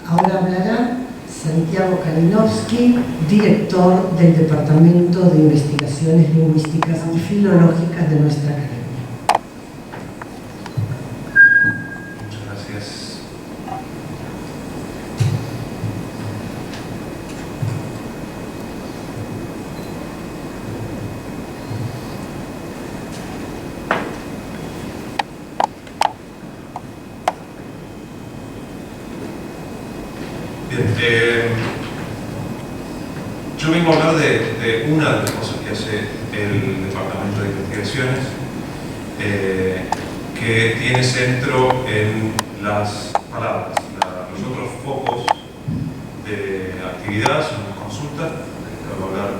Ahora hablará Santiago Kalinowski, director del Departamento de Investigaciones Lingüísticas y Filológicas de nuestra academia. Muchas gracias. Bien, yo vengo a hablar de una de las cosas que hace el Departamento de Investigaciones, que tiene centro en las palabras. Los otros focos de actividad son las consultas, de las que va a hablar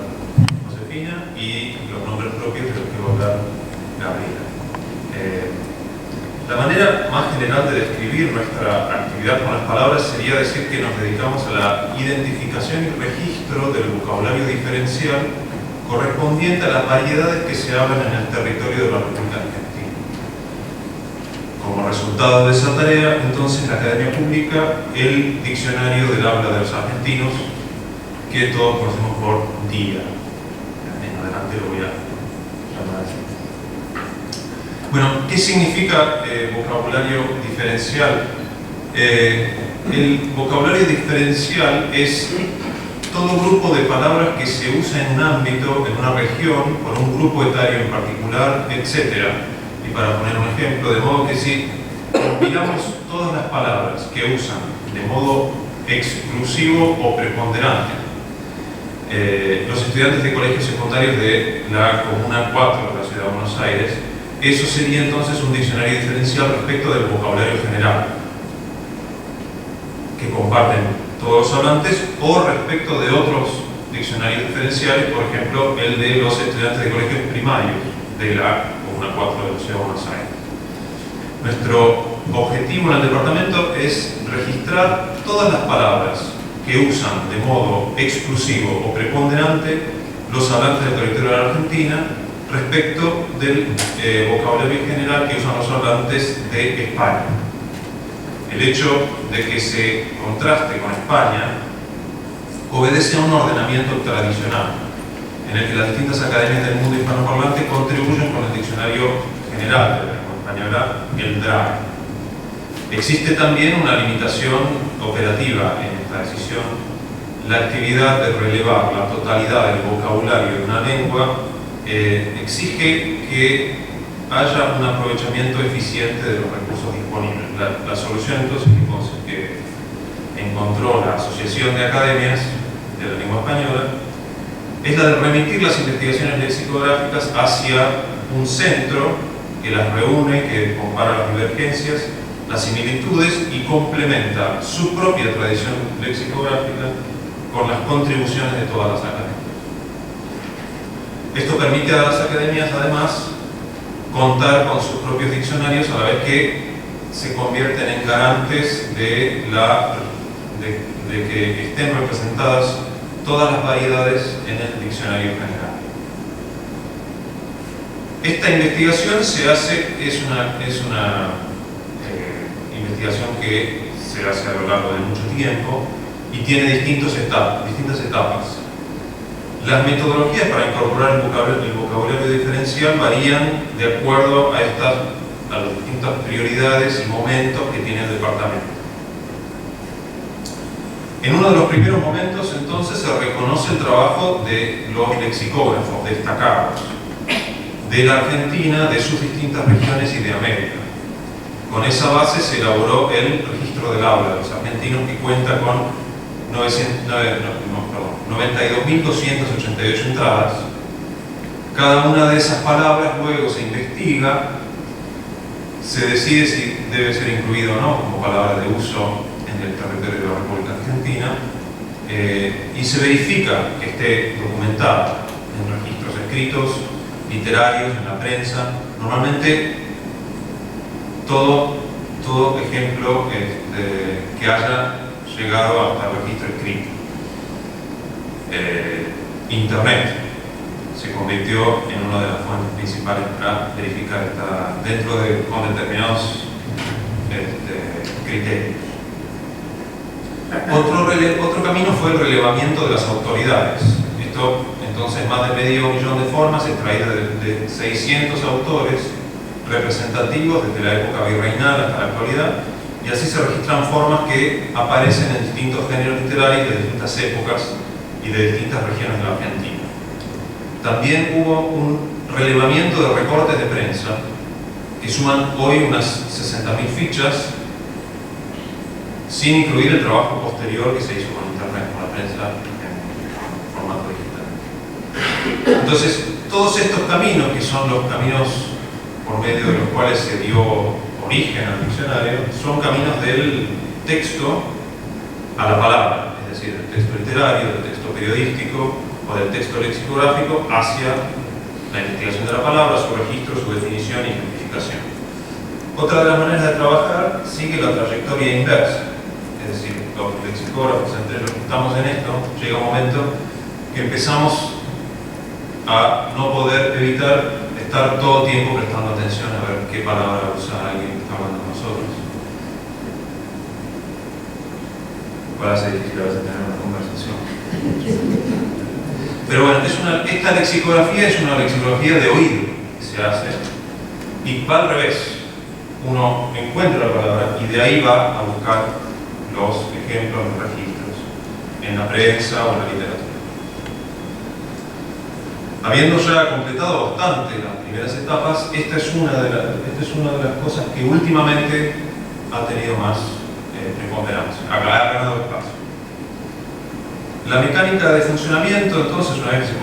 Josefina, y los nombres propios de los que va a hablar Gabriela. La manera más general de describir nuestra actividad con las palabras sería decir que nos dedicamos a la identificación y registro del vocabulario diferencial correspondiente a las variedades que se hablan en el territorio de la República Argentina. Como resultado de esa tarea, entonces, la Academia publica el Diccionario del Habla de los Argentinos, que todos conocemos por DIA. En adelante lo voy a llamar así. Bueno, ¿qué significa vocabulario diferencial? El vocabulario diferencial es todo grupo de palabras que se usa en un ámbito, en una región, por un grupo etario en particular, etc. Y para poner un ejemplo, de modo que si combinamos todas las palabras que usan de modo exclusivo o preponderante los estudiantes de colegios secundarios de la Comuna 4 de la Ciudad de Buenos Aires, eso sería entonces un diccionario diferencial respecto del vocabulario general que comparten todos los hablantes, o respecto de otros diccionarios diferenciales, por ejemplo el de los estudiantes de colegios primarios de la Comuna 4 de la Ciudad de Buenos Aires. Nuestro objetivo en el departamento es registrar todas las palabras que usan de modo exclusivo o preponderante los hablantes del territorio de la Argentina respecto del vocabulario general que usan los hablantes de España. El hecho de que se contraste con España obedece a un ordenamiento tradicional en el que las distintas academias del mundo hispanoparlante contribuyen con el diccionario general de la lengua española, el DRAE. Existe también una limitación operativa en esta decisión. La actividad de relevar la totalidad del vocabulario de una lengua exige que haya un aprovechamiento eficiente de los recursos disponibles. La solución entonces que encontró la Asociación de Academias de la Lengua Española es la de remitir las investigaciones lexicográficas hacia un centro que las reúne, que compara las divergencias, las similitudes y complementa su propia tradición lexicográfica con las contribuciones de todas las academias. Esto permite a las academias, además, contar con sus propios diccionarios, a la vez que se convierten en garantes de que estén representadas todas las variedades en el diccionario general. Esta investigación es una investigación que se hace a lo largo de mucho tiempo y tiene distintas etapas. Las metodologías para incorporar el vocabulario diferencial varían de acuerdo a las distintas prioridades y momentos que tiene el departamento. En uno de los primeros momentos, entonces, se reconoce el trabajo de los lexicógrafos destacados de la Argentina, de sus distintas regiones y de América. Con esa base se elaboró el registro del habla de los argentinos, que cuenta con 92.288 entradas. Cada una de esas palabras luego se investiga, se decide si debe ser incluida o no como palabra de uso en el territorio de la República Argentina, y se verifica que esté documentada en registros escritos, literarios, en la prensa. Normalmente todo ejemplo que haya llegado hasta el registro escrito. Internet se convirtió en una de las fuentes principales para verificar con determinados criterios. Otro camino fue el relevamiento de las autoridades. Esto, entonces, más de medio millón de formas extraídas de 600 autores representativos desde la época virreinal hasta la actualidad, y así se registran formas que aparecen en distintos géneros literarios de distintas épocas y de distintas regiones de la Argentina. También hubo un relevamiento de recortes de prensa que suman hoy unas 60.000 fichas, sin incluir el trabajo posterior que se hizo con Internet, con la prensa en formato digital. Entonces, todos estos caminos, que son los caminos por medio de los cuales se dio origen al diccionario, son caminos del texto a la palabra, es decir, del texto literario, del texto periodístico o del texto lexicográfico hacia la investigación de la palabra, su registro, su definición y identificación. Otra de las maneras de trabajar sigue la trayectoria inversa. Es decir, los lexicógrafos, entre los que estamos en esto, llega un momento que empezamos a no poder evitar estar todo el tiempo prestando atención a ver qué palabra usa alguien que está hablando con nosotros. Puede ser difícil a veces tener una conversación. Pero bueno, esta lexicografía es una lexicografía de oído que se hace, y va al revés. Uno encuentra la palabra y de ahí va a buscar los ejemplos, los registros en la prensa o en la literatura. Habiendo ya completado bastante las primeras etapas, esta es una de las cosas que últimamente ha tenido más preponderancia, ha ganado espacio. La mecánica de funcionamiento, entonces, una vez que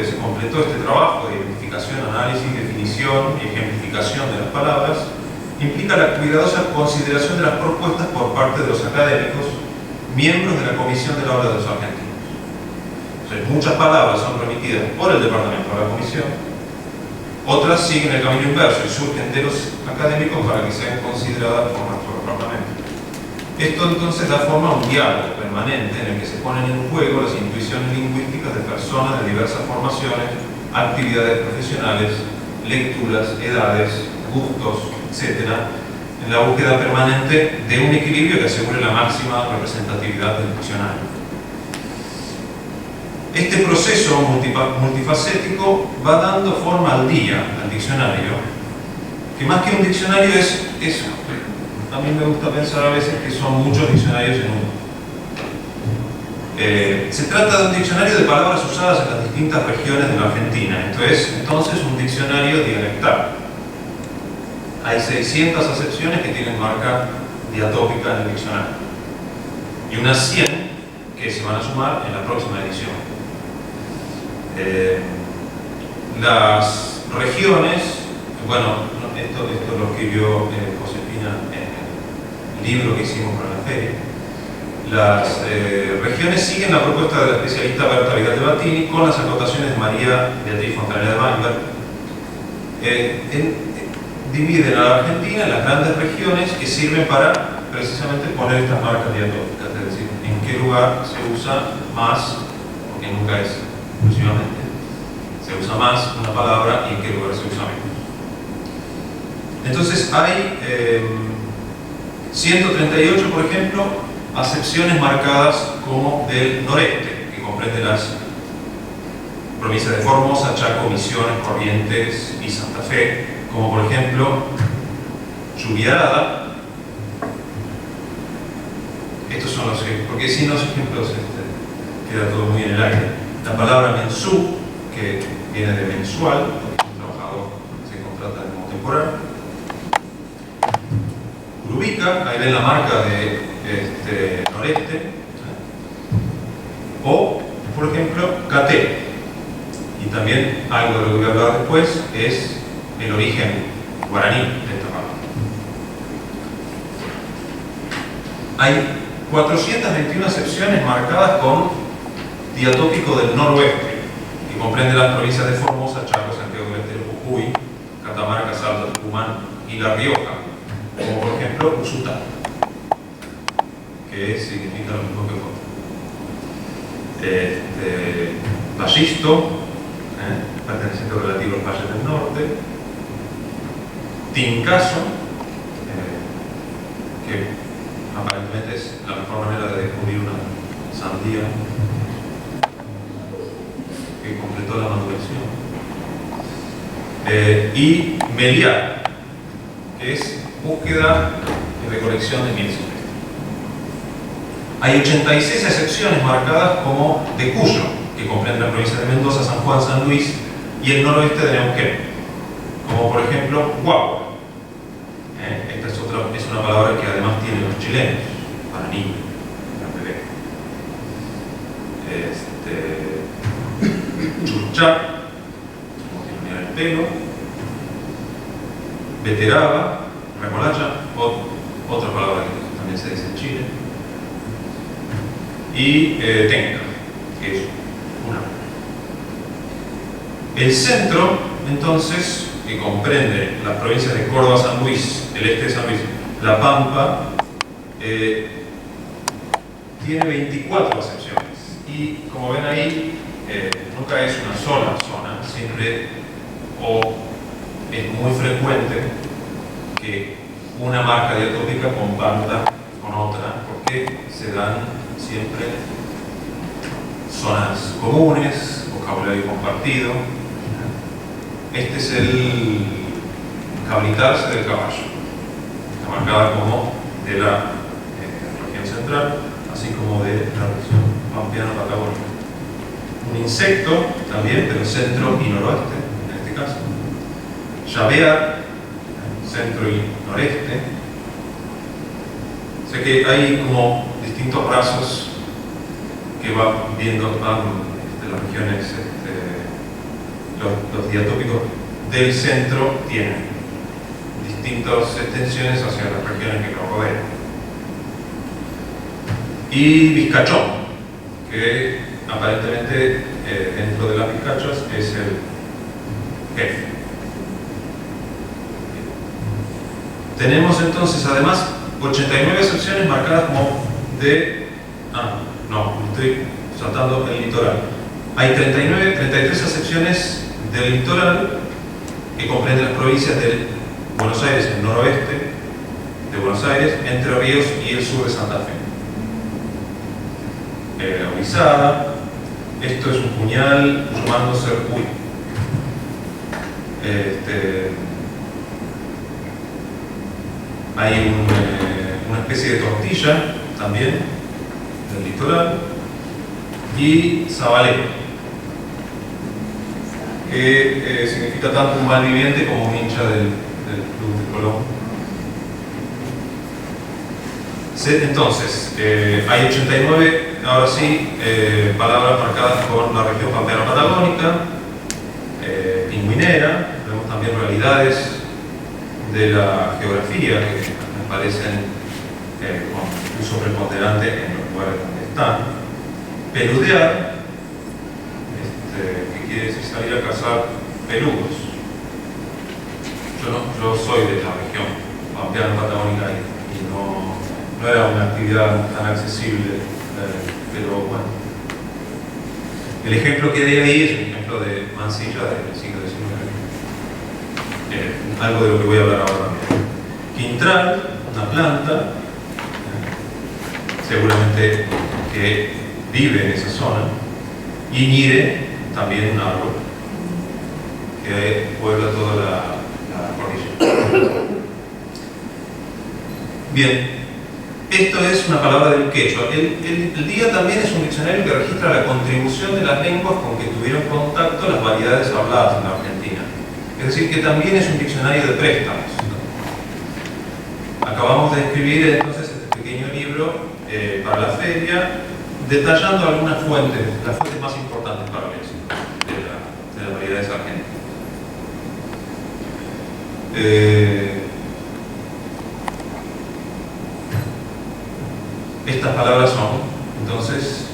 se completó este trabajo de identificación, análisis, definición y ejemplificación de las palabras, implica la cuidadosa consideración de las propuestas por parte de los académicos, miembros de la Comisión de la Obra de los Argentinos. Entonces, muchas palabras son remitidas por el departamento a la comisión, otras siguen el camino inverso y surgen de los académicos para que sean consideradas por nuestro departamento. Esto entonces da forma a un diálogo permanente en el que se ponen en juego las intuiciones lingüísticas de personas de diversas formaciones, actividades profesionales, lecturas, edades, gustos, etc., en la búsqueda permanente de un equilibrio que asegure la máxima representatividad del diccionario. Este proceso multifacético va dando forma al diccionario, que más que un diccionario es a mí me gusta pensar a veces que son muchos diccionarios en uno. Se trata de un diccionario de palabras usadas en las distintas regiones de la Argentina. Esto es entonces un diccionario dialectal. Hay 600 acepciones que tienen marca diatópica en el diccionario y unas 100 que se van a sumar en la próxima edición. Las regiones, bueno, esto lo escribió Josefina en el libro que hicimos para la feria. Las regiones siguen la propuesta de la especialista Berta Vidal de Battini con las acotaciones de María Beatriz Fontanella de Weinberg. Dividen a la Argentina en las grandes regiones que sirven para precisamente poner estas marcas diatópicas, es decir, en qué lugar se usa más, porque nunca es exclusivamente, se usa más una palabra y en qué lugar se usa menos. Entonces hay 138, por ejemplo, acepciones marcadas como del noreste, que comprende las provincias de Formosa, Chaco, Misiones, Corrientes y Santa Fe, como por ejemplo Lluviarada. Estos son los ejemplos, porque sin los ejemplos queda todo muy en el aire. La palabra mensú, que viene de mensual, porque es un trabajador que se contrata de modo temporal. Urubica, ahí ven la marca de noreste. O, por ejemplo, Caté. Y también algo de lo que voy a hablar después es el origen guaraní de esta palabra. Hay 421 acepciones marcadas con diatópico del noroeste, que comprende las provincias de Formosa, Chaco, Santiago del Estero, Jujuy, Catamarca, Salta, Tucumán y La Rioja, como por ejemplo Usutá, que significa lo mismo que Joto. Vallisto, perteneciente relativo a los valles del norte. Tincaso, que aparentemente es la mejor manera de descubrir una sandía que completó la maduración. Y meliar, que es búsqueda y recolección de miel silvestre. Hay 86 excepciones marcadas como de Cuyo, que comprende la provincia de Mendoza, San Juan, San Luis y el noroeste de Neuquén, como por ejemplo guagua. Esta es una palabra que además tienen los chilenos para niño, para bebé. Churchá, como que unir el pelo. Beteraba, remolacha, otra palabra que también se dice en Chile. Y tenca, que es una. El centro, entonces, que comprende las provincias de Córdoba, San Luis, el este de San Luis, La Pampa, tiene 24 excepciones. Y como ven ahí, nunca es una sola zona, siempre es muy frecuente que una marca diatópica comparta con otra, porque se dan siempre zonas comunes, vocabulario compartido. Este es el cabritarse del caballo, está marcada como de la región central, así como de la región pampeano-patagónica. Un insecto también, pero centro y noroeste, en este caso. Llavear, centro y noreste. O sea que hay como distintos brazos que van viendo las regiones, los diatópicos del centro tienen distintas extensiones hacia las regiones que lo rodean. Y vizcachón, que aparentemente dentro de las vizcachas es el jefe. Tenemos entonces además 89 excepciones marcadas como de... no, estoy saltando el litoral. Hay 33 excepciones del litoral que comprenden las provincias de Buenos Aires, el noroeste de Buenos Aires, Entre Ríos y el sur de Santa Fe. Orizada, esto es un puñal cuyo mando ser uy. Hay una especie de tortilla también del litoral, y Zabalé, que significa tanto un malviviente como un hincha del Club de Colón. Entonces, hay 89, ahora sí, palabras marcadas con la región pampeano-patagónica, pingüinera. Vemos también realidades de la geografía que aparecen con uso preponderante en los lugares donde están. Peludear, que quiere decir salir a cazar peludos. Yo soy de la región pampeano-patagónica y no era una actividad tan accesible, pero bueno. El ejemplo que di ahí es un ejemplo de Mansilla del siglo XIX. Algo de lo que voy a hablar ahora también. Quintral, una planta, seguramente que vive en esa zona. Y Ñire, también un árbol que puebla toda la cordillera. Bien. Esto es una palabra del quechua. El DIA también es un diccionario que registra la contribución de las lenguas con que tuvieron contacto las variedades habladas en la Argentina. Es decir, que también es un diccionario de préstamos. Acabamos de escribir entonces este pequeño libro para la feria, detallando algunas fuentes, las fuentes más importantes para el léxico de las variedades argentinas. Estas palabras son, entonces,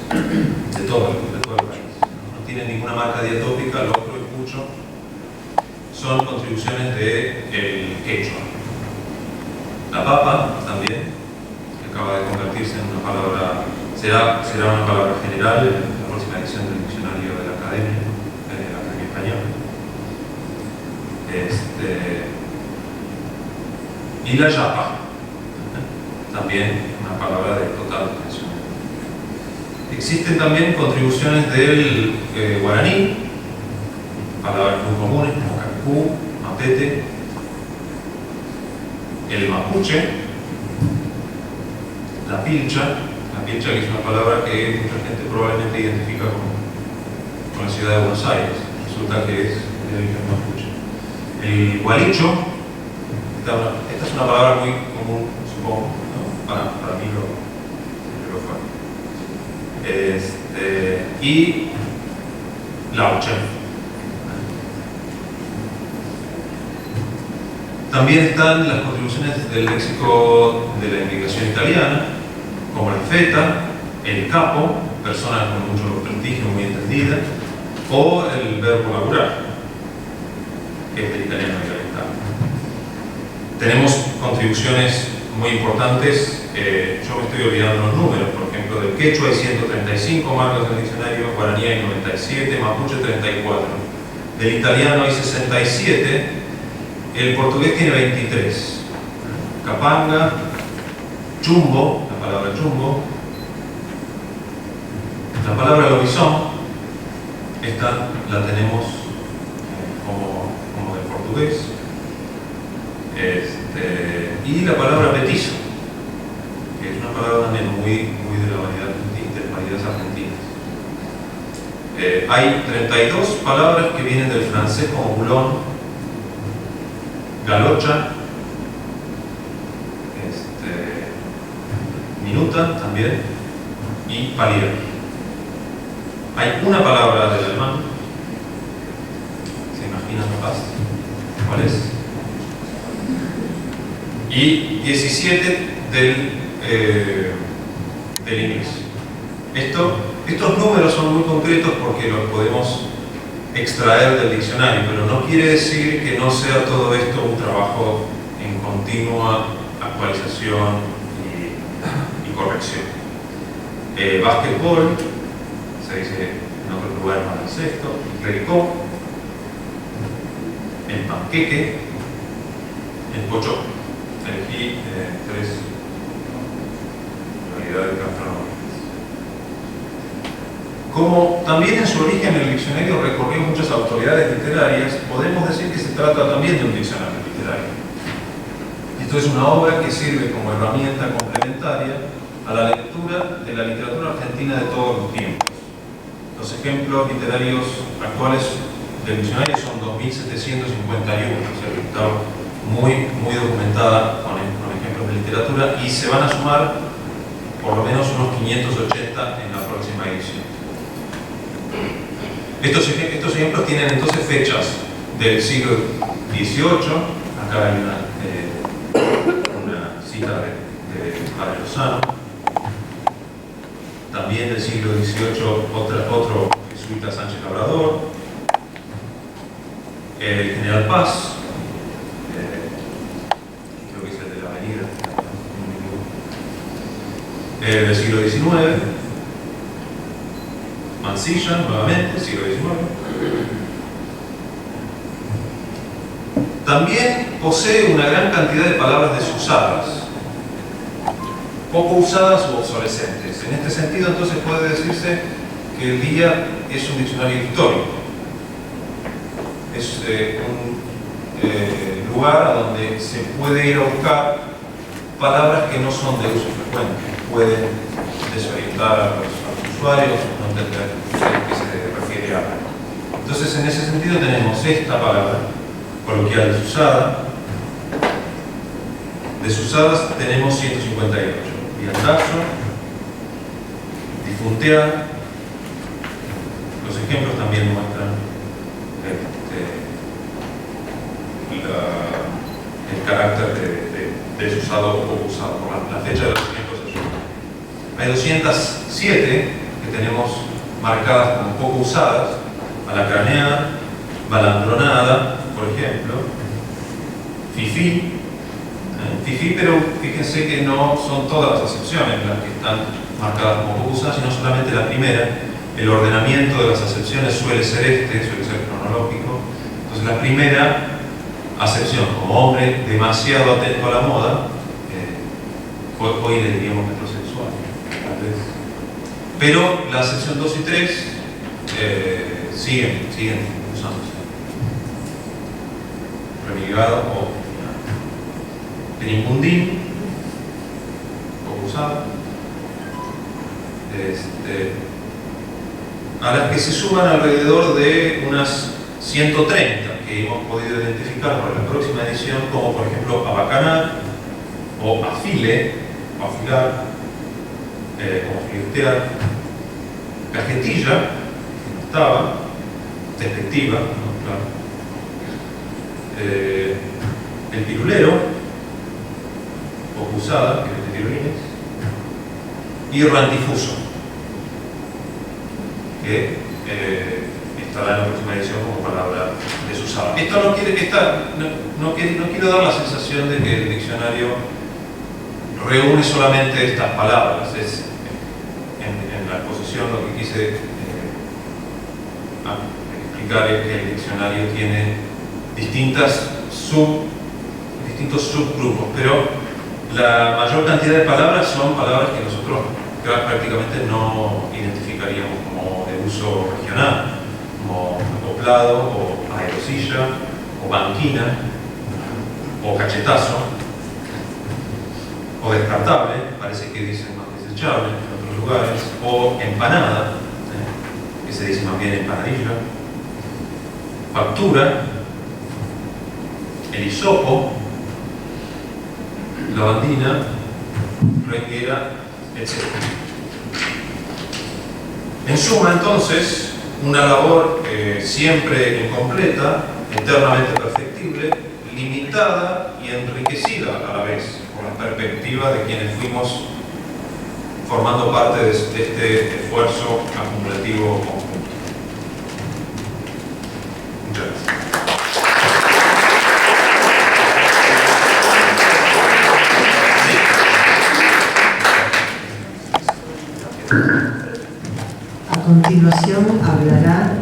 de todo el país. No tienen ninguna marca diatópica, locro y cucho. Son contribuciones del quechua. La papa, también, que acaba de convertirse en una palabra, será una palabra general en la próxima edición del diccionario de la Academia Española. Y la yapa. también una palabra de total extensión. Existen también contribuciones del guaraní, palabras muy comunes como cacú, matete, el mapuche, la pilcha que es una palabra que mucha gente probablemente identifica con la ciudad de Buenos Aires, resulta que es de origen mapuche. El gualicho, esta es una palabra muy común, supongo, ¿no? Para mí lo fue. Y laucha. También están las contribuciones del léxico de la inmigración italiana, como el feta, el capo, persona con mucho prestigio, muy entendida, o el verbo laburar, que es del italiano dialectal. Tenemos contribuciones muy importantes, yo me estoy olvidando los números, por ejemplo, del quechua hay 135 marcas en el diccionario, guaraní hay 97, mapuche 34, del italiano hay 67, el portugués tiene 23, capanga, chumbo, la palabra chumbo, la palabra lobizón, esta la tenemos como del portugués, y la palabra petizo, que es una palabra también muy de la variedad de las variedades argentinas. Hay 32 palabras que vienen del francés como bulón, galocha, minuta también, y palier. Hay una palabra del alemán, ¿se imaginan capaz? ¿Cuál es? Y 17 del inglés. Estos números son muy concretos porque los podemos extraer del diccionario, pero no quiere decir que no sea todo esto un trabajo en continua actualización y corrección. Básquetbol, se dice en otros lugares baloncesto, clericó, el panqueque, el pocho. Elegí 3 variedades gastronómicas. Como también en su origen el diccionario recorrió muchas autoridades literarias, podemos decir que se trata también de un diccionario literario. Esto es una obra que sirve como herramienta complementaria a la lectura de la literatura argentina de todos los tiempos. Los ejemplos literarios actuales del diccionario son 2.751, o sea que está muy documentada con ejemplos de literatura, y se van a sumar por lo menos unos 580 en la próxima edición. Estos ejemplos tienen entonces fechas del siglo XVIII, acá hay una cita de Padre Lozano, también del siglo XVIII otro jesuita, Sánchez Labrador, el General Paz, creo que es el de la Avenida, del siglo XIX, Mansilla, nuevamente, siglo XIX. También posee una gran cantidad de palabras desusadas, poco usadas u obsolescentes. En este sentido, entonces, puede decirse que el día es un diccionario histórico. Es un lugar a donde se puede ir a buscar palabras que no son de uso frecuente, pueden desorientar a los usuarios, no entender qué se refiere a. Entonces, en ese sentido tenemos esta palabra coloquial desusada. Desusadas tenemos 158. Viandazo, difuntear. Los ejemplos también muestran el carácter de desusado o poco usado, por la fecha de los ejemplos. Hay 207 que tenemos marcadas como poco usadas: alacraneada, balandronada, por ejemplo, fifí. Fifí, pero fíjense que no son todas las acepciones las que están marcadas como poco usadas, sino solamente la primera. El ordenamiento de las acepciones suele ser cronológico. Entonces, la primera acepción, como hombre demasiado atento a la moda, hoy le diríamos metrosexual, tal vez. Pero la sección 2 y 3 siguen usándose. Renegado o penimbundín, poco usado. A las que se suman alrededor de unas 130 que hemos podido identificar para la próxima edición, como por ejemplo abacanar o afile, o afilar, como flirtear, cajetilla, que no estaba, despectiva, ¿no? Claro. El pirulero, o usada, que es de pirulines, y rantifuso, que estará en la próxima edición como palabra desusada. Esto no quiero dar la sensación de que el diccionario reúne solamente estas palabras. Es, en la exposición lo que quise explicar es que el diccionario tiene distintos subgrupos, pero la mayor cantidad de palabras son palabras que nosotros prácticamente no identificaríamos como de uso regional, como acoplado, o aerosilla, o banquina, o cachetazo, o descartable, parece que dicen más desechable en otros lugares, o empanada, que se dice más bien empanadilla, factura, el hisopo, lavandina, renguera, etc. En suma, entonces, una labor siempre incompleta, eternamente perfectible, limitada y enriquecida a la vez por la perspectiva de quienes fuimos formando parte de este esfuerzo acumulativo conjunto. Muchas gracias. A continuación hablará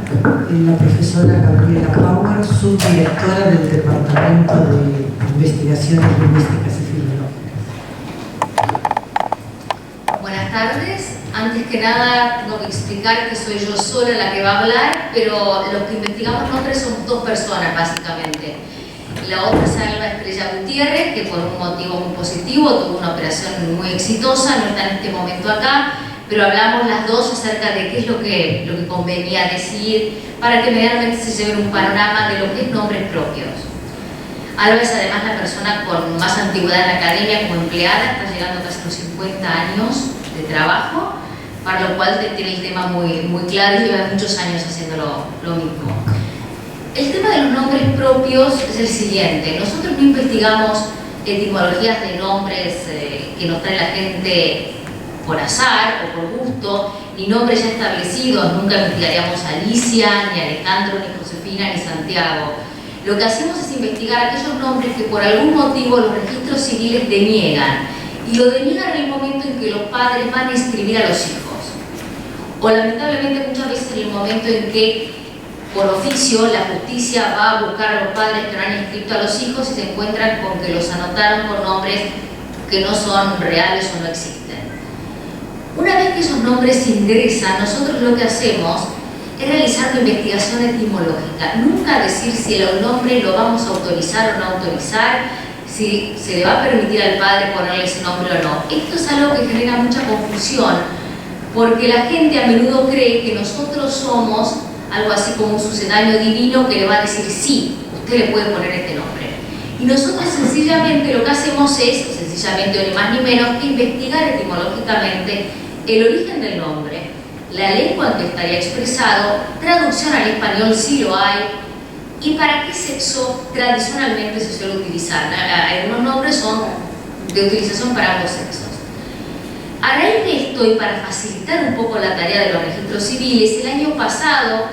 la profesora Gabriela Power, subdirectora del Departamento de Investigaciones Lingüísticas y Filológicas. Buenas tardes. Antes que nada tengo que explicar que soy yo sola la que va a hablar, pero los que investigamos nombres somos dos personas básicamente. La otra es Alba Estrella Gutiérrez, que por un motivo muy positivo tuvo una operación muy exitosa, no está en este momento acá, pero hablamos las dos acerca de qué es lo que convenía decir para que medianamente se lleven un panorama de lo que es nombres propios. Alba es además la persona con más antigüedad en la academia como empleada, está llegando casi a los 50 años de trabajo, para lo cual tiene el tema muy, muy claro y lleva muchos años haciendo lo mismo. El tema de los nombres propios es el siguiente. Nosotros no investigamos etimologías de nombres que nos trae la gente por azar o por gusto, ni nombres ya establecidos. Nunca investigaríamos a Alicia, ni Alejandro, ni Josefina, ni Santiago. Lo que hacemos es investigar aquellos nombres que por algún motivo los registros civiles deniegan, y lo deniegan en el momento en que los padres van a inscribir a los hijos, o lamentablemente muchas veces en el momento en que por oficio la justicia va a buscar a los padres que no han inscrito a los hijos y se encuentran con que los anotaron con nombres que no son reales o no existen. Una vez que esos nombres ingresan, nosotros lo que hacemos es realizar una investigación etimológica. Nunca decir si el nombre lo vamos a autorizar o no autorizar, si se le va a permitir al padre ponerle ese nombre o no. Esto es algo que genera mucha confusión, porque la gente a menudo cree que nosotros somos algo así como un sucedáneo divino que le va a decir sí, usted le puede poner este nombre. Y nosotros sencillamente lo que hacemos es, sencillamente ni más ni menos, que investigar etimológicamente el origen del nombre, la lengua en que estaría expresado, traducción al español si lo hay, y para qué sexo tradicionalmente se suele utilizar. Algunos nombres son de utilización para ambos sexos. A raíz de esto, y para facilitar un poco la tarea de los registros civiles, el año pasado,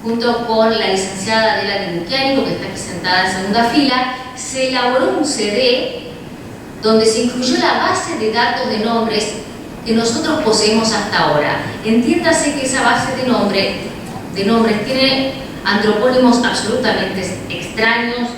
junto con la licenciada Adela Dibuquiánico, que está aquí sentada en segunda fila, se elaboró un CD donde se incluyó la base de datos de nombres que nosotros poseemos hasta ahora. Entiéndase que esa base de nombres tiene antropónimos absolutamente extraños,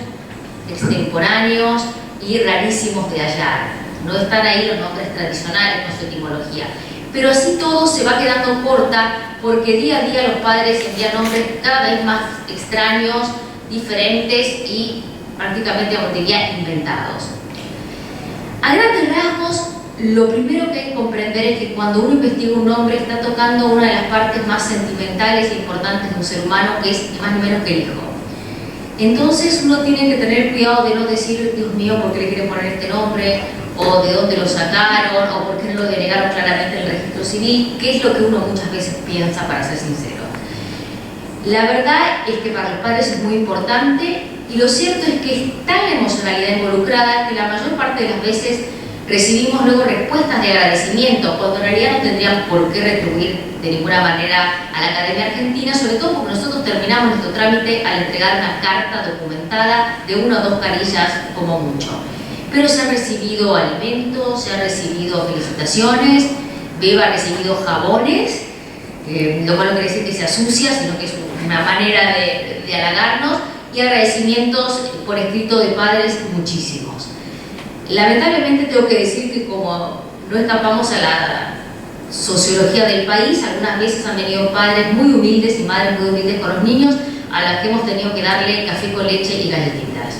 extemporáneos y rarísimos de hallar. no están ahí los nombres tradicionales con su etimología. Pero así todo se va quedando corta porque día a día los padres envían nombres cada vez más extraños, diferentes y prácticamente, como diría, inventados. A grandes rasgos, lo primero que hay que comprender es que cuando uno investiga un nombre está tocando una de las partes más sentimentales e importantes de un ser humano, que es ni más ni menos que el hijo. Entonces uno tiene que tener cuidado de no decir, Dios mío, ¿por qué le quieren poner este nombre? O de dónde lo sacaron, o por qué no lo denegaron claramente en el registro civil, que es lo que uno muchas veces piensa, para ser sincero. La verdad es que para los padres es muy importante, y lo cierto es que es tan la emocionalidad involucrada que la mayor parte de las veces recibimos luego respuestas de agradecimiento, cuando en realidad no tendrían por qué retribuir de ninguna manera a la Academia Argentina, sobre todo porque nosotros terminamos nuestro trámite al entregar una carta documentada de 1 o 2 carillas como mucho. Pero se han recibido alimentos, se han recibido felicitaciones, Beba ha recibido jabones, lo cual no quiere decir que sea sucia, sino que es una manera de halagarnos, y agradecimientos por escrito de padres muchísimos. Lamentablemente tengo que decir que como no escapamos a la sociología del país, algunas veces han venido padres muy humildes y madres muy humildes con los niños, a las que hemos tenido que darle café con leche y galletitas.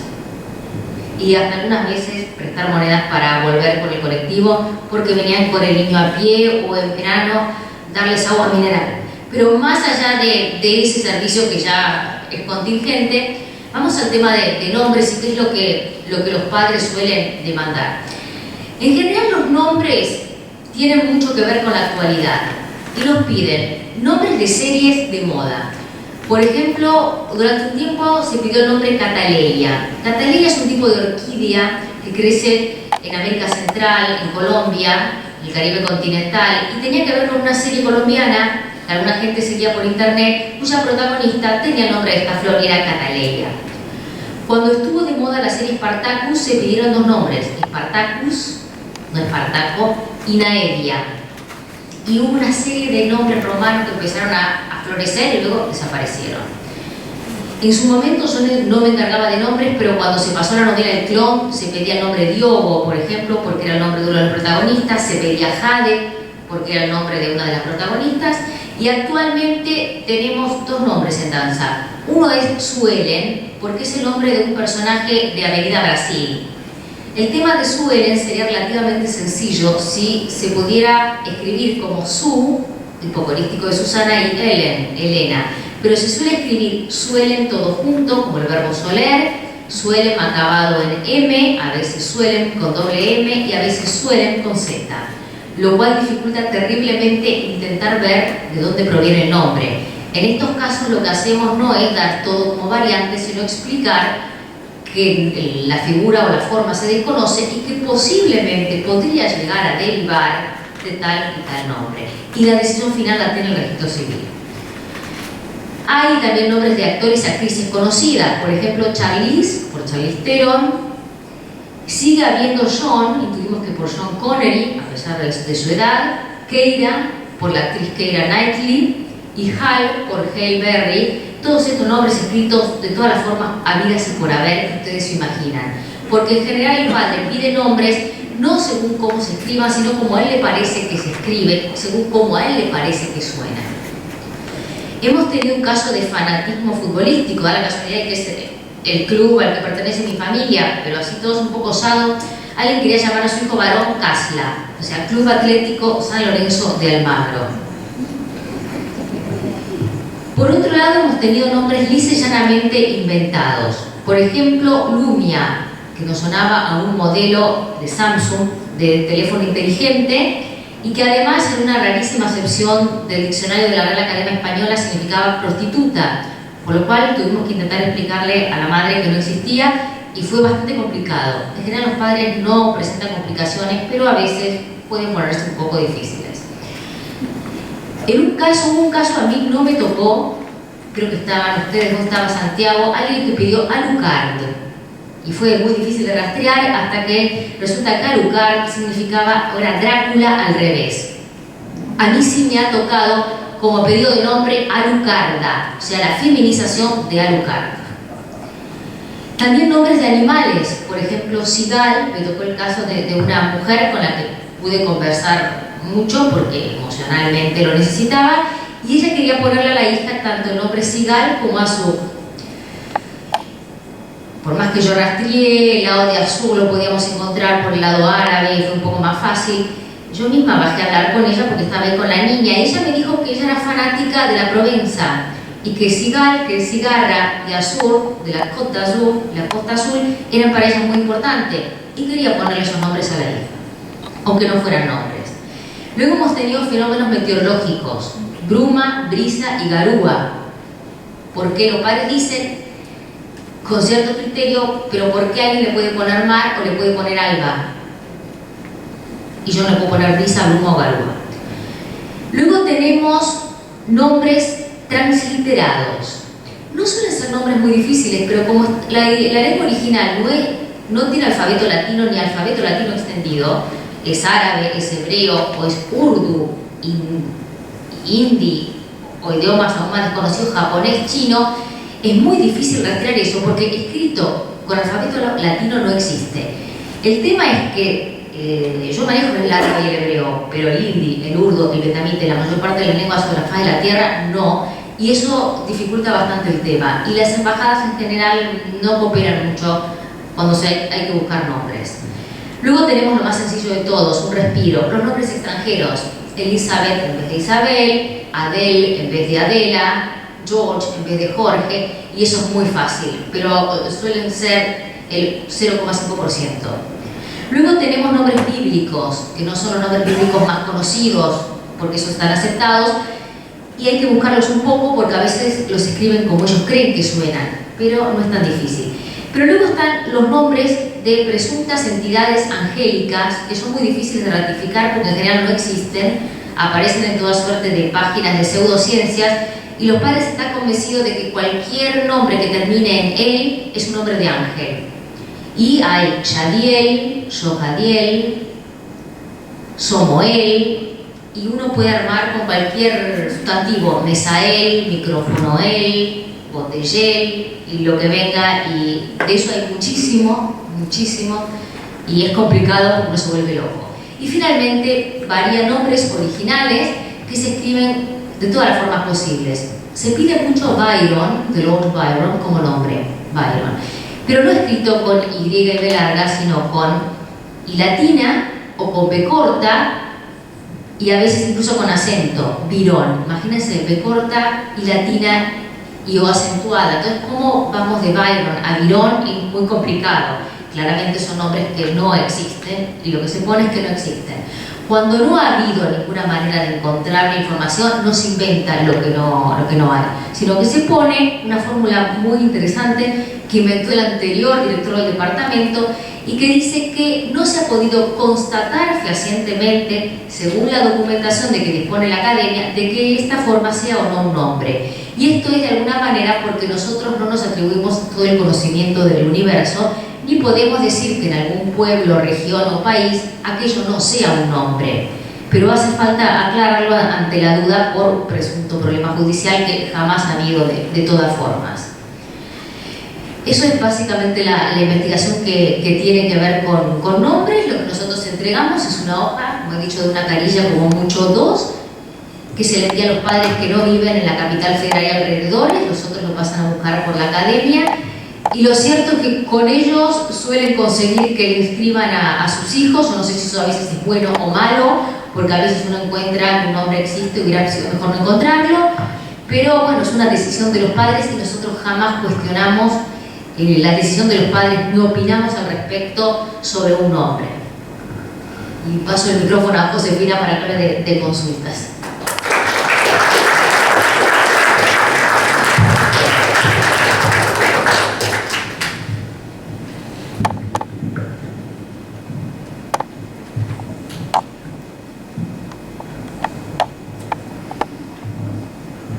Y hasta algunas veces prestar monedas para volver con el colectivo, porque venían con el niño a pie, o en verano darles agua mineral. Pero más allá de ese servicio que ya es contingente, vamos al tema de nombres y qué es lo que los padres suelen demandar. En general los nombres tienen mucho que ver con la actualidad y nos piden nombres de series de moda. Por ejemplo, durante un tiempo se pidió el nombre Cataleya. Cataleya es un tipo de orquídea que crece en América Central, en Colombia, en el Caribe continental, y tenía que ver con una serie colombiana que alguna gente seguía por internet, cuya protagonista tenía el nombre de esta flor y era Cataleya. Cuando estuvo de moda la serie Spartacus se pidieron 2 nombres, Spartacus, no Espartaco, y Naevia. Y hubo una serie de nombres romanos que empezaron a florecer y luego desaparecieron. En su momento yo no me encargaba de nombres, pero cuando se pasó la novela El Clon se pedía el nombre Diogo, por ejemplo, porque era el nombre de uno de los protagonistas, se pedía Jade, porque era el nombre de una de las protagonistas, y actualmente tenemos 2 nombres en danza. Uno es Suelen, porque es el nombre de un personaje de Avenida Brasil. El tema de Suelen sería relativamente sencillo si se pudiera escribir como Su, hipocorístico de Susana, y Ellen, Elena. Pero se suele escribir Suelen todo junto, como el verbo soler, suelen acabado en M, a veces suelen con doble M y a veces suelen con Z, lo cual dificulta terriblemente intentar ver de dónde proviene el nombre. En estos casos lo que hacemos no es dar todo como variante, sino explicar que la figura o la forma se desconoce y que posiblemente podría llegar a derivar de tal y tal nombre. Y la decisión final la tiene el registro civil. Hay también nombres de actores y actrices conocidas, por ejemplo Charlize, por Charlize Theron. Sigue habiendo John, intuimos que por John Connery, a pesar de su edad, Keira, por la actriz Keira Knightley, y Hal, por Halle Berry. Todos estos nombres escritos de todas las formas habidas y por haber que ustedes se imaginan. Porque en general el padre pide nombres no según cómo se escriban, sino como a él le parece que se escribe, según cómo a él le parece que suena. Hemos tenido un caso de fanatismo futbolístico, da la casualidad de que es el club al que pertenece mi familia, pero así todos un poco osados. Alguien quería llamar a su hijo varón Casla, o sea, Club Atlético San Lorenzo de Almagro. Por otro lado, hemos tenido nombres lisa y llanamente inventados. Por ejemplo, Lumia, que nos sonaba a un modelo de Samsung de teléfono inteligente y que además en una rarísima acepción del diccionario de la Real Academia Española significaba prostituta, por lo cual tuvimos que intentar explicarle a la madre que no existía y fue bastante complicado. En general los padres no presentan complicaciones, pero a veces pueden ponerse un poco difíciles. Hubo un caso, a mí no me tocó, creo que estaban ustedes, no estaba Santiago, alguien que pidió Alucard. Y fue muy difícil de rastrear hasta que resulta que Alucard significaba, era Drácula al revés. A mí sí me ha tocado como pedido de nombre Alucarda, o sea, la feminización de Alucard. También nombres de animales, por ejemplo, Sigal, me tocó el caso de una mujer con la que pude conversar mucho porque emocionalmente lo necesitaba, y ella quería ponerle a la hija tanto el nombre Sigal como Azul. Por más que yo rastreé, el lado de Azul lo podíamos encontrar por el lado árabe y fue un poco más fácil. Yo misma bajé a hablar con ella porque estaba ahí con la niña, y ella me dijo que ella era fanática de la Provenza y que Sigal, que es cigarra, de Azul, de la Costa Azul, eran para ella muy importantes, y quería ponerle esos nombres a la hija, aunque no fueran nombres. Luego hemos tenido fenómenos meteorológicos, bruma, brisa y garúa, porque los padres dicen con cierto criterio, pero ¿por qué alguien le puede poner mar o le puede poner alga? Y yo no le puedo poner brisa, bruma o garúa. Luego tenemos nombres transliterados. No suelen ser nombres muy difíciles, pero como la lengua original no tiene alfabeto latino ni alfabeto latino extendido, es árabe, es hebreo o es urdu, hindi o idiomas aún más desconocidos, japonés, chino, es muy difícil rastrear eso porque escrito con alfabeto latino no existe. El tema es que yo manejo el árabe y el hebreo, pero el hindi, el urdu, el vietnamita, la mayor parte de las lenguas sobre la faz de la tierra no, y eso dificulta bastante el tema. Y las embajadas en general no cooperan mucho cuando hay que buscar nombres. Luego tenemos lo más sencillo de todos, un respiro, los nombres extranjeros: Elizabeth en vez de Isabel, Adele en vez de Adela, George en vez de Jorge, y eso es muy fácil, pero suelen ser el 0,5%. Luego tenemos nombres bíblicos, que no son los nombres bíblicos más conocidos, porque esos están aceptados, y hay que buscarlos un poco porque a veces los escriben como ellos creen que suenan, pero no es tan difícil. Pero luego están los nombres de presuntas entidades angélicas, que son muy difíciles de ratificar porque en general no existen, aparecen en toda suerte de páginas de pseudociencias, y los padres están convencidos de que cualquier nombre que termine en él es un nombre de ángel. Y hay Yadiel, Yohadiel, Somoel, y uno puede armar con cualquier sustantivo, Mesael, Microfonoel, Botellel, y lo que venga, y de eso hay muchísimo, y es complicado porque uno se vuelve loco. Y finalmente varían nombres originales que se escriben de todas las formas posibles. Se pide mucho Byron, de Lord Byron, como nombre, Byron, pero no escrito con Y y B larga, sino con I latina o con B corta, y a veces incluso con acento, Byron. Imagínense, B corta, I latina y O acentuada. Entonces, ¿cómo vamos de Byron a Byron? Es muy complicado. Claramente son nombres que no existen, y lo que se pone es que no existen. Cuando no ha habido ninguna manera de encontrar la información, no se inventa lo que no hay, sino que se pone una fórmula muy interesante que inventó el anterior director del departamento, y que dice que no se ha podido constatar fehacientemente, según la documentación de que dispone la academia, de que esta forma sea o no un nombre. Y esto es de alguna manera porque nosotros no nos atribuimos todo el conocimiento del universo, ni podemos decir que en algún pueblo, región o país aquello no sea un nombre. Pero hace falta aclararlo ante la duda por un presunto problema judicial que jamás ha habido de todas formas. Eso es básicamente la investigación que tiene que ver con nombres. Lo que nosotros entregamos es una hoja, como he dicho, de una carilla, como mucho 2, que se le envía a los padres que no viven en la capital federal y alrededores. Los otros lo pasan a buscar por la academia, y lo cierto es que con ellos suelen conseguir que le inscriban a sus hijos. Yo no sé si eso a veces es bueno o malo, porque a veces uno encuentra que un nombre existe y hubiera sido mejor no encontrarlo, pero bueno, es una decisión de los padres y nosotros jamás cuestionamos la decisión de los padres, no opinamos al respecto sobre un nombre. Y paso el micrófono a Josefina para que hable de consultas.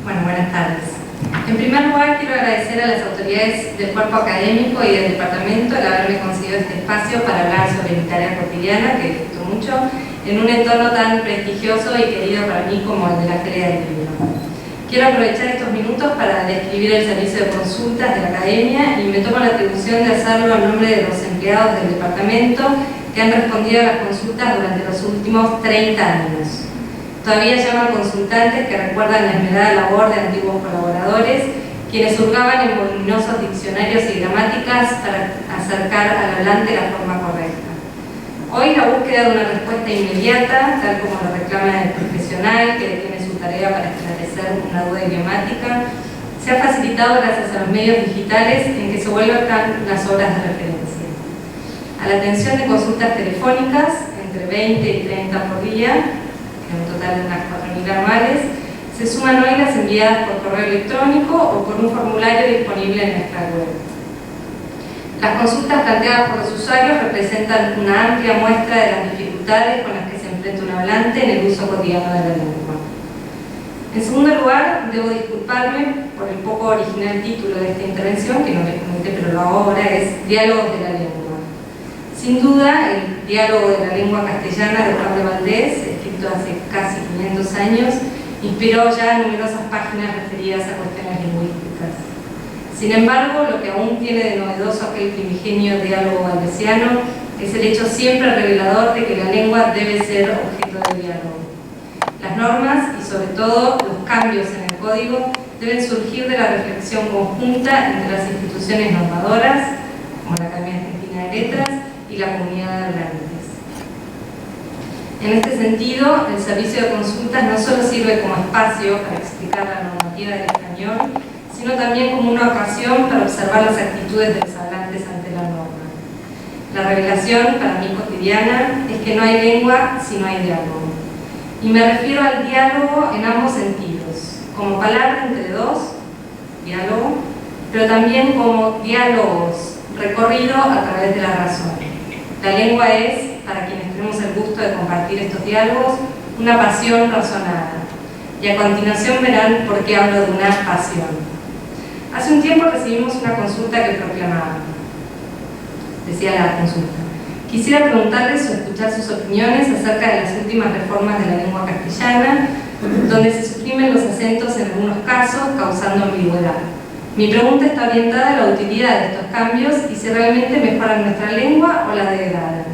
Bueno, buenas tardes. En primer lugar, quiero agradecer a las autoridades del cuerpo académico y del departamento el haberme concedido este espacio para hablar sobre mi tarea cotidiana, que disfruto mucho, en un entorno tan prestigioso y querido para mí como el de la Feria del Libro. Quiero aprovechar estos minutos para describir el servicio de consultas de la Academia y me tomo la atribución de hacerlo en nombre de los empleados del departamento que han respondido a las consultas durante los últimos 30 años. Todavía llaman consultantes que recuerdan la esmerada labor de antiguos colaboradores, quienes hurgaban en voluminosos diccionarios y gramáticas para acercar al hablante la forma correcta. Hoy la búsqueda de una respuesta inmediata, tal como lo reclama el profesional que tiene su tarea para esclarecer una duda idiomática, se ha facilitado gracias a los medios digitales en que se vuelven las obras de referencia. A la atención de consultas telefónicas, entre 20 y 30 por día, en un total de unas 4.000 anuales, se suman hoy las enviadas por correo electrónico o por un formulario disponible en nuestra web. Las consultas planteadas por los usuarios representan una amplia muestra de las dificultades con las que se enfrenta un hablante en el uso cotidiano de la lengua. En segundo lugar, debo disculparme por el poco original título de esta intervención, que no les comenté pero lo hago ahora, es Diálogos de la Lengua. Sin duda, el Diálogo de la Lengua Castellana de Juan de Valdés, escrito hace casi 500 años, inspiró ya numerosas páginas referidas a cuestiones lingüísticas. Sin embargo, lo que aún tiene de novedoso aquel primigenio diálogo valdesiano es el hecho siempre revelador de que la lengua debe ser objeto de diálogo. Las normas y sobre todo los cambios en el código deben surgir de la reflexión conjunta entre las instituciones normadoras, como la Academia Argentina de Letras, y la comunidad de hablantes. En este sentido, el servicio de consultas no solo sirve como espacio para explicar la normativa del español, sino también como una ocasión para observar las actitudes de los hablantes ante la norma. La revelación, para mí cotidiana, es que no hay lengua si no hay diálogo. Y me refiero al diálogo en ambos sentidos, como palabra entre dos, diálogo, pero también como diálogos, recorrido a través de la razón. La lengua es, para quienes tenemos el gusto de compartir estos diálogos, una pasión razonada. Y a continuación verán por qué hablo de una pasión. Hace un tiempo recibimos una consulta que proclamaba, decía la consulta: quisiera preguntarles o escuchar sus opiniones acerca de las últimas reformas de la lengua castellana, donde se suprimen los acentos en algunos casos, causando ambigüedad. Mi pregunta está orientada a la utilidad de estos cambios y si realmente mejoran nuestra lengua o la degradan.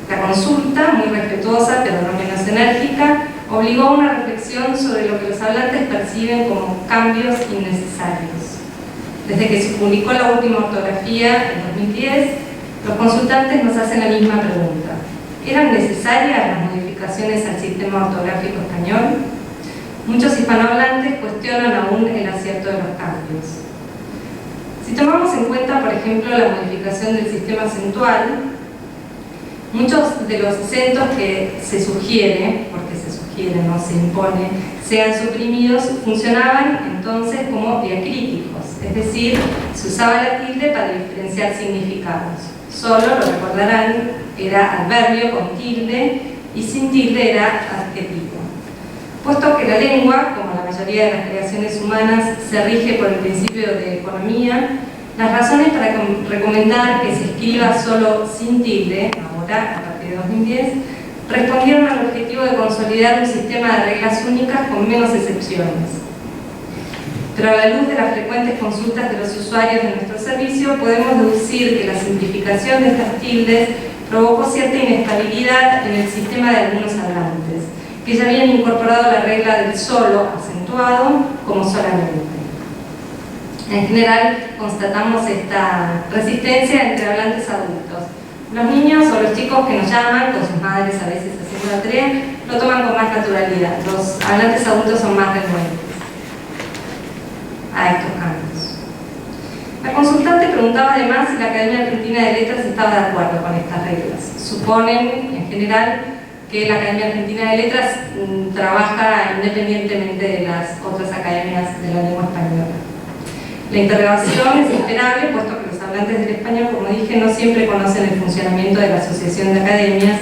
La consulta, muy respetuosa pero no menos enérgica, obligó a una reflexión sobre lo que los hablantes perciben como cambios innecesarios. Desde que se publicó la última ortografía en 2010, los consultantes nos hacen la misma pregunta: ¿eran necesarias las modificaciones al sistema ortográfico español? Muchos hispanohablantes cuestionan aún el acierto de los cambios. Si tomamos en cuenta, por ejemplo, la modificación del sistema acentual, muchos de los acentos que se sugiere, porque se sugiere, no se impone, sean suprimidos, funcionaban entonces como diacríticos, es decir, se usaba la tilde para diferenciar significados. Solo, lo recordarán, era adverbio con tilde y sin tilde era adjetivo. Puesto que la lengua, como la mayoría de las creaciones humanas, se rige por el principio de economía, las razones para recomendar que se escriba solo sin tilde, ahora a partir de 2010, respondieron al objetivo de consolidar un sistema de reglas únicas con menos excepciones. Pero a la luz de las frecuentes consultas de los usuarios de nuestro servicio, podemos deducir que la simplificación de estas tildes provocó cierta inestabilidad en el sistema de algunos hablantes, que ya habían incorporado la regla del solo acentuado como solamente. En general, constatamos esta resistencia entre hablantes adultos. Los niños o los chicos que nos llaman, con sus madres a veces haciendo la tarea, lo toman con más naturalidad. Los hablantes adultos son más renuentes a estos cambios. La consultante preguntaba además si la Academia Argentina de Letras estaba de acuerdo con estas reglas. Suponen, en general, que la Academia Argentina de Letras trabaja independientemente de las otras academias de la lengua española. La interrogación es esperable, puesto que los hablantes del español, como dije, no siempre conocen el funcionamiento de la Asociación de Academias,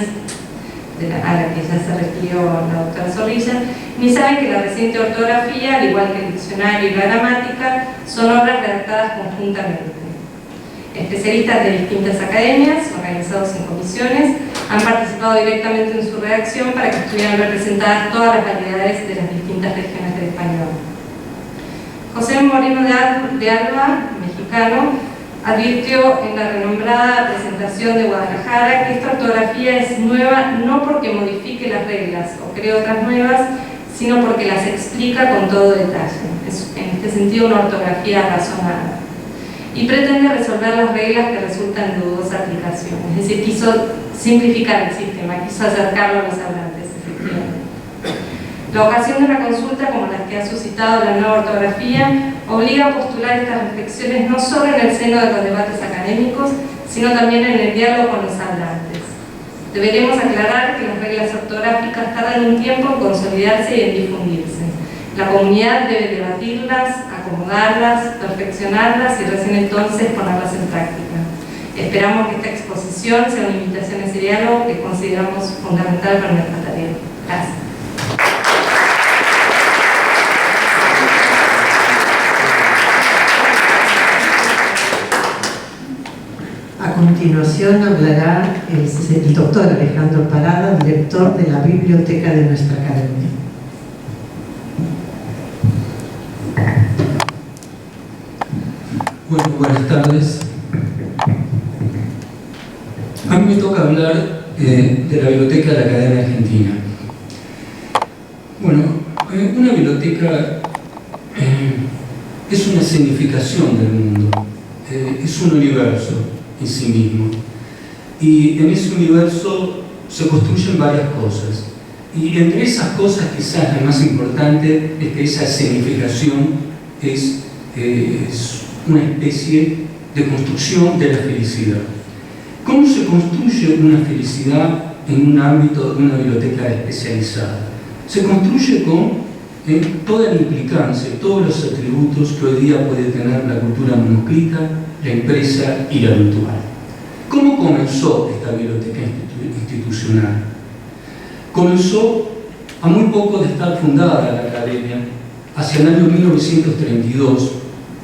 a la que ya se refirió la doctora Zorrilla, ni saben que la reciente ortografía, al igual que el diccionario y la gramática, son obras redactadas conjuntamente. Especialistas de distintas academias, organizados en comisiones, han participado directamente en su redacción para que estuvieran representadas todas las variedades de las distintas regiones del español. José Moreno de Alba, mexicano, advirtió en la renombrada presentación de Guadalajara que esta ortografía es nueva no porque modifique las reglas o cree otras nuevas, sino porque las explica con todo detalle. Es en este sentido una ortografía razonada. Y pretende resolver las reglas que resultan de dudosa aplicación. Es decir, quiso simplificar el sistema, quiso acercarlo a los hablantes, efectivamente. La ocasión de una consulta como la que ha suscitado la nueva ortografía obliga a postular estas reflexiones no solo en el seno de los debates académicos, sino también en el diálogo con los hablantes. Deberemos aclarar que las reglas ortográficas tardan un tiempo en consolidarse y en difundirse. La comunidad debe debatirlas, acomodarlas, perfeccionarlas y recién entonces ponerlas en práctica. Esperamos que esta exposición sea una invitación a ese diálogo que consideramos fundamental para nuestra tarea. Gracias. A continuación hablará el doctor Alejandro Parada, director de la biblioteca de nuestra academia. Bueno, buenas tardes. A mí me toca hablar de la biblioteca de la Academia Argentina. Bueno, una biblioteca es una significación del mundo, es un universo en sí mismo. Y en ese universo se construyen varias cosas. Y entre esas cosas, quizás la más importante es que esa significación es una especie de construcción de la felicidad. ¿Cómo se construye una felicidad en un ámbito de una biblioteca especializada? Se construye con toda la implicancia, todos los atributos que hoy día puede tener la cultura manuscrita, la impresa y la virtual. ¿Cómo comenzó esta biblioteca institucional? Comenzó a muy poco de estar fundada la Academia, hacia el año 1932,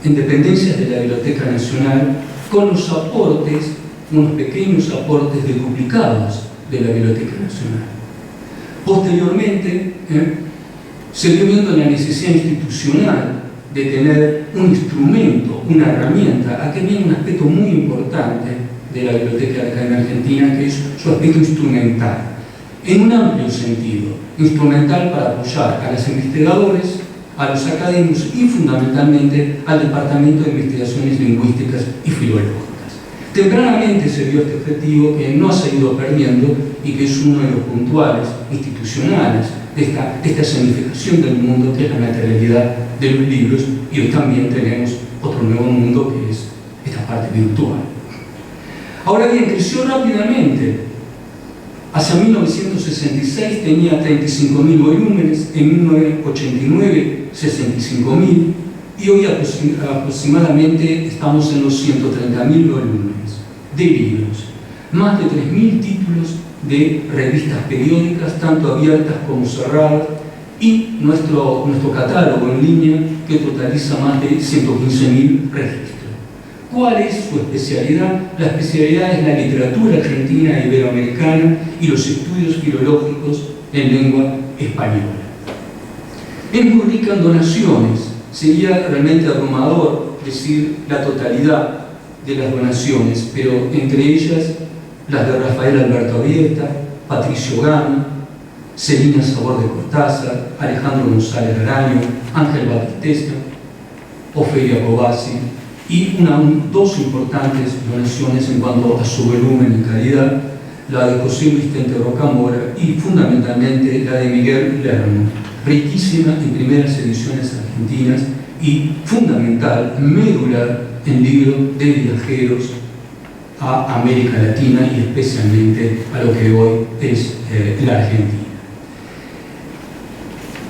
en dependencias de la Biblioteca Nacional, con los aportes, unos pequeños aportes de duplicados de la Biblioteca Nacional. Posteriormente, se vio viendo la necesidad institucional de tener un instrumento, una herramienta. Aquí viene un aspecto muy importante de la Biblioteca de la Academia Argentina, que es su aspecto instrumental, en un amplio sentido, instrumental para apoyar a los investigadores, a los académicos y fundamentalmente al Departamento de Investigaciones Lingüísticas y Filológicas. Tempranamente se vio este objetivo que no se ha ido perdiendo y que es uno de los puntuales institucionales de esta significación del mundo, que es la materialidad de los libros, y hoy también tenemos otro nuevo mundo que es esta parte virtual. Ahora bien, creció rápidamente. Hacia 1966 tenía 35.000 volúmenes, en 1989 65.000 y hoy aproximadamente estamos en los 130.000 volúmenes de libros, más de 3.000 títulos de revistas periódicas, tanto abiertas como cerradas, y nuestro catálogo en línea que totaliza más de 115.000 registros. ¿Cuál es su especialidad? La especialidad es la literatura argentina e iberoamericana y los estudios filológicos en lengua española. Es muy rica en donaciones. Sería realmente abrumador decir la totalidad de las donaciones, pero entre ellas las de Rafael Alberto Avieta, Patricio Gama, Celina Sabor de Cortázar, Alejandro González Araño, Ángel Batistesta, Ofelia Cobasi, y dos importantes donaciones en cuanto a su volumen y calidad, la de José Luis Tente Rocamora y fundamentalmente la de Miguel Lermo, riquísima en primeras ediciones argentinas y fundamental, medular en libros de viajeros a América Latina y especialmente a lo que hoy es la Argentina.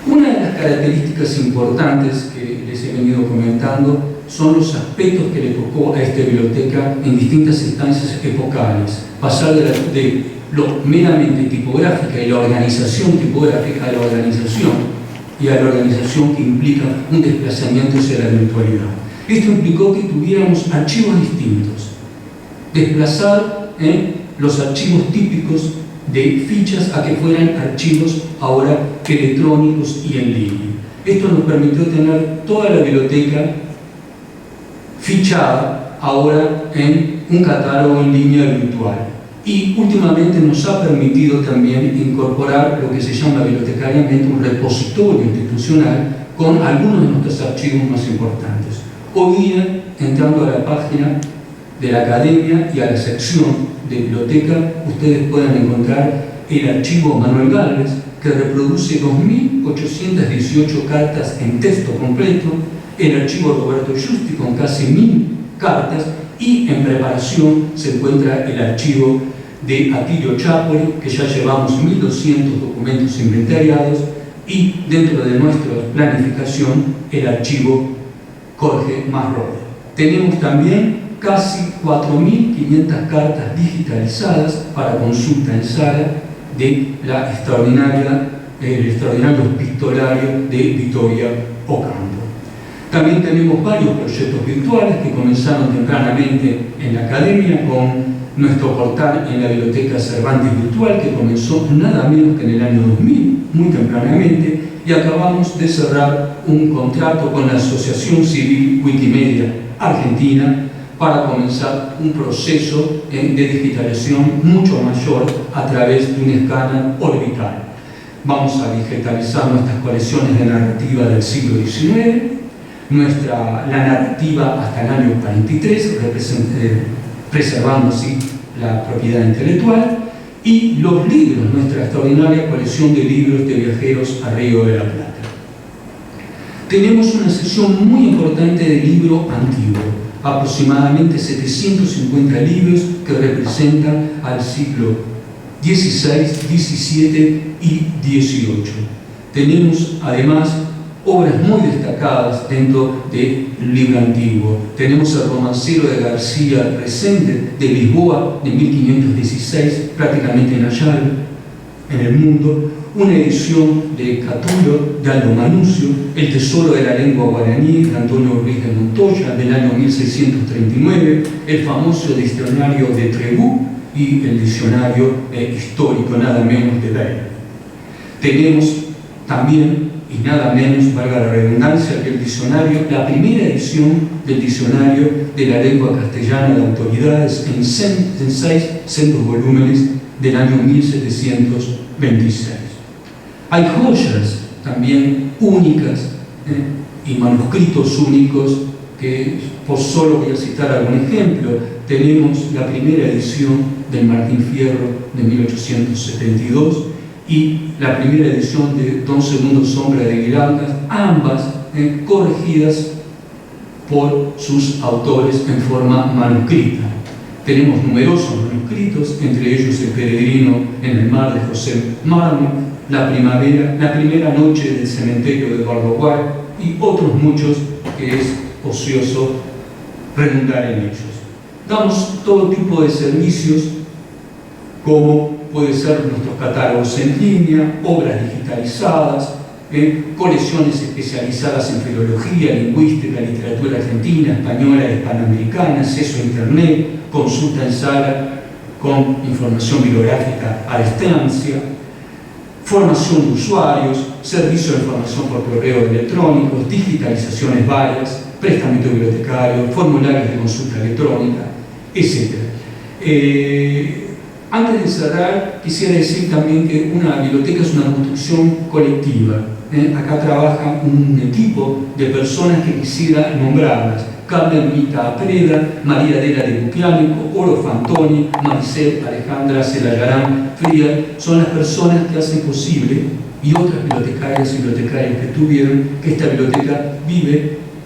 Una de las características importantes que les he venido comentando son los aspectos que le tocó a esta biblioteca en distintas instancias epocales, pasar de lo meramente tipográfica y la organización tipográfica a la organización, y a la organización que implica un desplazamiento hacia la virtualidad. Esto implicó que tuviéramos archivos distintos, desplazar los archivos típicos de fichas a que fueran archivos ahora electrónicos y en línea. Esto nos permitió tener toda la biblioteca fichada ahora en un catálogo en línea virtual. Y últimamente nos ha permitido también incorporar lo que se llama bibliotecariamente un repositorio institucional con algunos de nuestros archivos más importantes. Hoy día, entrando a la página de la Academia y a la sección de biblioteca, ustedes pueden encontrar el archivo Manuel Gálvez, que reproduce 2.818 cartas en texto completo, el archivo Roberto Giusti con casi 1.000 cartas, y en preparación se encuentra el archivo de Atilio Chapoli, que ya llevamos 1.200 documentos inventariados, y dentro de nuestra planificación el archivo Jorge Masroda. Tenemos también casi 4.500 cartas digitalizadas para consulta en sala de el extraordinario epistolario de Vittoria Ocampo. También tenemos varios proyectos virtuales que comenzaron tempranamente en la Academia con nuestro portal en la Biblioteca Cervantes Virtual, que comenzó nada menos que en el año 2000, muy tempranamente, y acabamos de cerrar un contrato con la Asociación Civil Wikimedia Argentina para comenzar un proceso de digitalización mucho mayor a través de un escáner orbital. Vamos a digitalizar nuestras colecciones de narrativa del siglo XIX, la narrativa hasta el año 43, preservando así la propiedad intelectual, y los libros, nuestra extraordinaria colección de libros de viajeros a Río de la Plata. Tenemos una sección muy importante de libro antiguo, aproximadamente 750 libros que representan al siglo XVI, XVII y XVIII. Tenemos además obras muy destacadas dentro del libro antiguo. Tenemos el romancero de García Resende de Lisboa de 1516, prácticamente inhallable en el mundo, una edición de Catulo de Aldo Manuzio, El tesoro de la lengua guaraní de Antonio Ruiz de Montoya del año 1639, el famoso diccionario de Trebú y el diccionario histórico nada menos de Bell. Tenemos también, y nada menos, valga la redundancia, que el diccionario, la primera edición del diccionario de la lengua castellana de autoridades en 6 sendos volúmenes del año 1726. Hay joyas también únicas y manuscritos únicos que, por solo voy a citar algún ejemplo, tenemos la primera edición del Martín Fierro de 1872 y la primera edición de Don Segundo Sombra de Guiraldas, ambas corregidas por sus autores en forma manuscrita. Tenemos numerosos manuscritos, entre ellos El peregrino en el mar de José Mármol, la primera noche del cementerio de Eduardo Guay y otros muchos que es ocioso redundar en ellos. Damos todo tipo de servicios, como puede ser nuestros catálogos en línea, obras digitalizadas, colecciones especializadas en filología, lingüística, literatura argentina, española, hispanoamericana, acceso a internet, consulta en sala con información bibliográfica a distancia, formación de usuarios, servicio de información por correo electrónico, digitalizaciones varias, préstamo bibliotecario, formularios de consulta electrónica, etc. Antes de cerrar, quisiera decir también que una biblioteca es una construcción colectiva. Acá trabaja un equipo de personas que quisiera nombrarlas: Carmen Mita Apreda, María Adela de Buquiánico, Oro Fantoni, Maricel Alejandra Celayarán Fría. Son las personas que hacen posible, y otras bibliotecarias y bibliotecarios que tuvieron, que esta biblioteca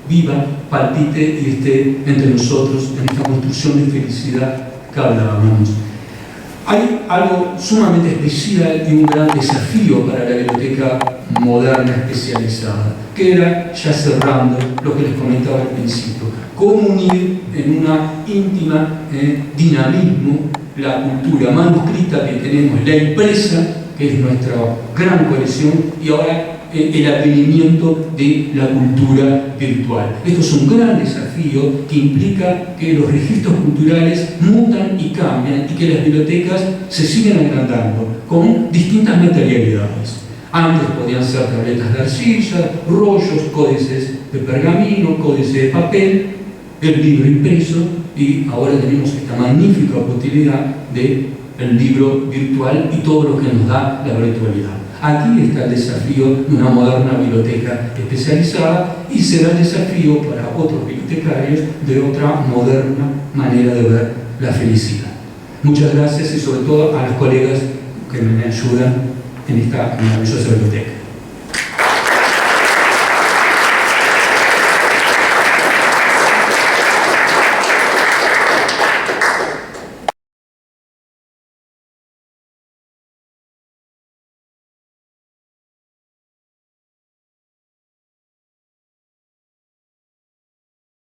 viva, palpite y esté entre nosotros en esta construcción de felicidad que hablábamos. Hay algo sumamente especial y un gran desafío para la biblioteca moderna especializada, que era, ya cerrando lo que les comentaba al principio, cómo unir en una íntima dinamismo la cultura manuscrita que tenemos, la impresa, que es nuestra gran colección, y ahora el advenimiento de la cultura virtual. Esto es un gran desafío que implica que los registros culturales mutan y cambian y que las bibliotecas se siguen agrandando con distintas materialidades. Antes podían ser tabletas de arcilla, rollos, códices de pergamino, códices de papel, el libro impreso, y ahora tenemos esta magnífica utilidad del libro virtual y todo lo que nos da la virtualidad. Aquí está el desafío de una moderna biblioteca especializada y será el desafío para otros bibliotecarios de otra moderna manera de ver la felicidad. Muchas gracias y sobre todo a los colegas que me ayudan en esta maravillosa biblioteca.